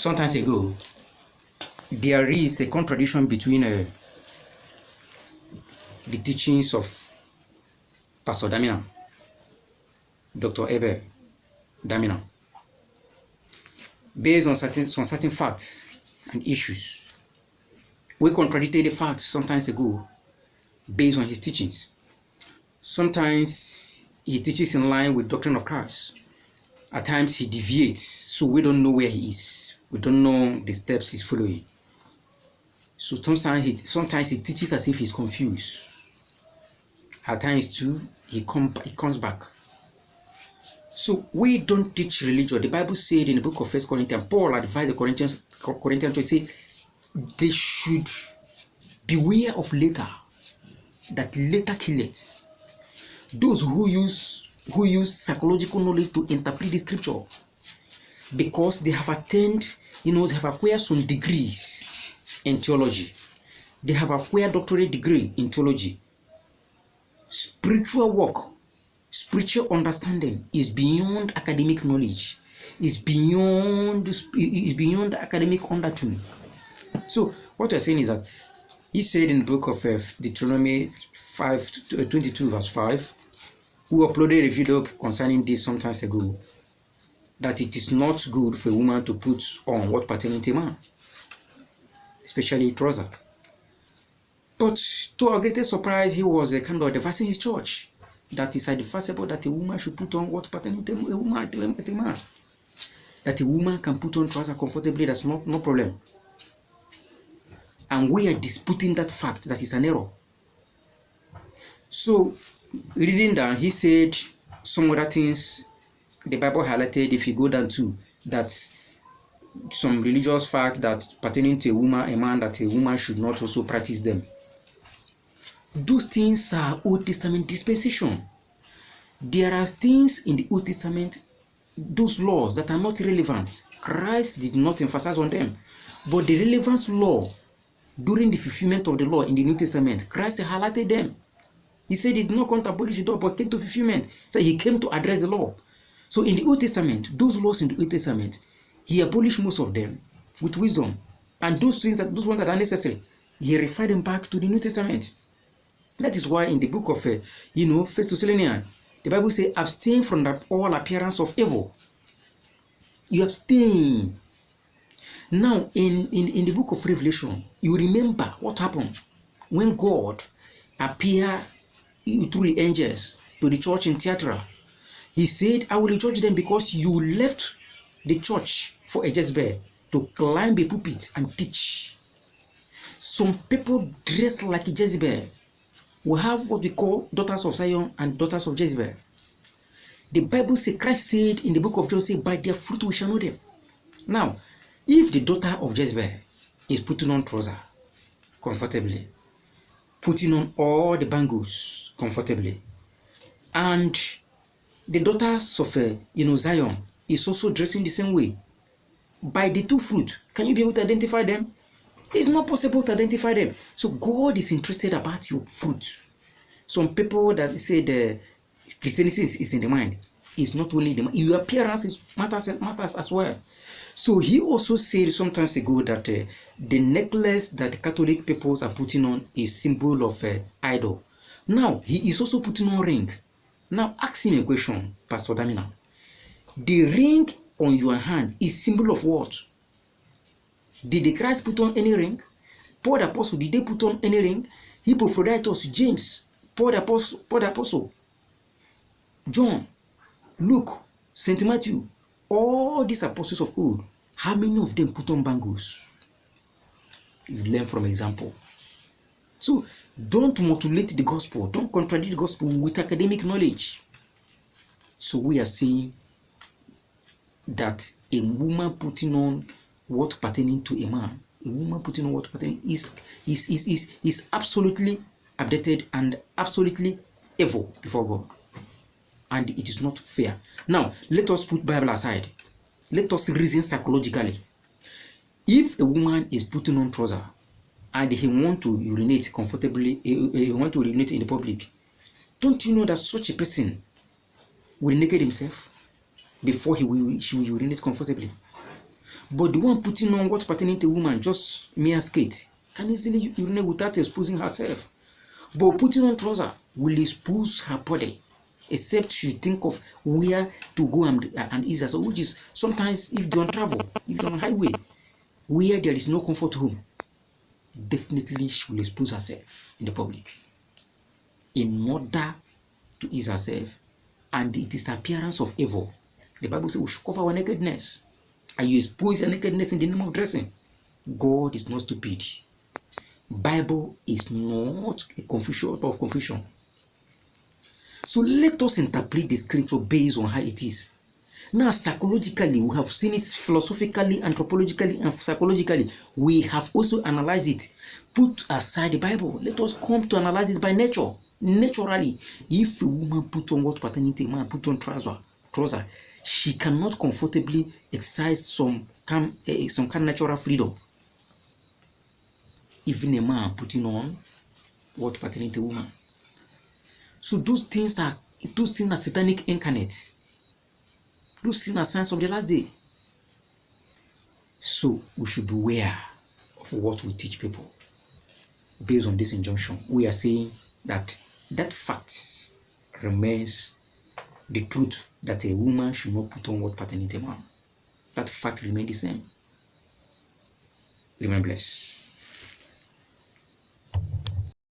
sometimes ago, there is a contradiction between the teachings of Pastor Damina, Dr. Eber Damina, based on certain facts and issues. We contradicted the facts sometimes ago based on his teachings. Sometimes he teaches in line with doctrine of Christ. At times he deviates, so we don't know where he is. We don't know the steps he's following. So sometimes he teaches as if he's confused. At times too, he comes back. So we don't teach religion. The Bible said in the book of 1 Corinthians, Paul advised the Corinthians to say they should beware of later, that later killeth. Those who use psychological knowledge to interpret the scripture, because they have attained, they have acquired some degrees in theology. They have acquired doctorate degree in theology. Spiritual work, spiritual understanding is beyond academic knowledge, is beyond the academic undertone. So what we're saying is that he said in the book of Deuteronomy 22 verse 5, who uploaded a video concerning this some time ago, that it is not good for a woman to put on what pertaining to a man, especially a trouser. But to our greatest surprise, he was kind of advising his church that it's advisable that a woman should put on what pertaining to a man. That a woman can put on trouser comfortably, that's no problem. And we are disputing that fact, that is an error. So, reading down, he said some other things the Bible highlighted, if you go down to that, some religious fact that pertaining to a man, that a woman should not also practice them. Those things are Old Testament dispensation. There are things in the Old Testament, those laws that are not relevant. Christ did not emphasize on them. But the relevant law, during the fulfillment of the law in the New Testament, Christ highlighted them. He said he's not going to abolish the law, but came to fulfillment. So he came to address the law. So in the Old Testament, those laws in the Old Testament, he abolished most of them with wisdom. And those ones that are necessary, he referred them back to the New Testament. That is why in the book of 1 Thessalonians, the Bible says, abstain from all appearance of evil. You abstain. Now, in the book of Revelation, you remember what happened when God appeared through the angels to the church in Thyatira. He said, I will judge them because you left the church for a Jezebel to climb a pulpit and teach. Some people dressed like Jezebel. We have what we call daughters of Zion and daughters of Jezebel. The Bible says, Christ said in the book of John, say, by their fruit we shall know them. Now, if the daughter of Jezebel is putting on trouser comfortably, putting on all the bangles comfortably, and the daughters of Zion is also dressing the same way, by the two fruit, can you be able to identify them? It's not possible to identify them. So God is interested about your fruit. Some people that say the Christianity is in the mind. It's not only the mind. Your appearance matters as well. So he also said sometimes ago that the necklace that the Catholic peoples are putting on is symbol of idol. Now he is also putting on ring. Now ask him a question, Pastor Damina. The ring on your hand is symbol of what? Did the Christ put on any ring? Paul the Apostle, did they put on any ring? Epaphroditus, James, Paul the Apostle, John, Luke, St. Matthew, all these apostles of old, how many of them put on bangles? You learn from example. So don't mutilate the gospel, don't contradict the gospel with academic knowledge. So we are saying that a woman putting on what pertaining to a man, a woman putting on what pertaining is absolutely updated and absolutely evil before God, and it is not fair. Now let us put Bible aside. Let us reason psychologically. If a woman is putting on trouser and he want to urinate comfortably, he want to urinate in the public, don't you know that such a person will naked himself before she will urinate comfortably? But the one putting on what pertaining to a woman, just mere skirt, can easily urinate without exposing herself. But putting on trouser will expose her body, except she think of where to go and ease herself, which is sometimes if you're on travel, if you're on highway, where there is no comfort home, definitely she will expose herself in the public in order to ease herself, and it is appearance of evil. The Bible says we should cover our nakedness, and you expose your nakedness in the name of dressing. God is not stupid. Bible is not a confusion of confusion. So let us interpret the scripture based on how it is. Now, psychologically, we have seen it philosophically, anthropologically, and psychologically. We have also analyzed it. Put aside the Bible. Let us come to analyze it by nature. Naturally, if a woman put on what pertaining to a man, put on trouser, she cannot comfortably exercise some kind of natural freedom. Even a man putting on what pertaining to a woman. So those things are satanic incarnate. Those things are signs of the last day. So we should be aware of what we teach people. Based on this injunction, we are saying that fact remains the truth, that a woman should not put on what pertaining to a man. That fact remains the same. Remain blessed.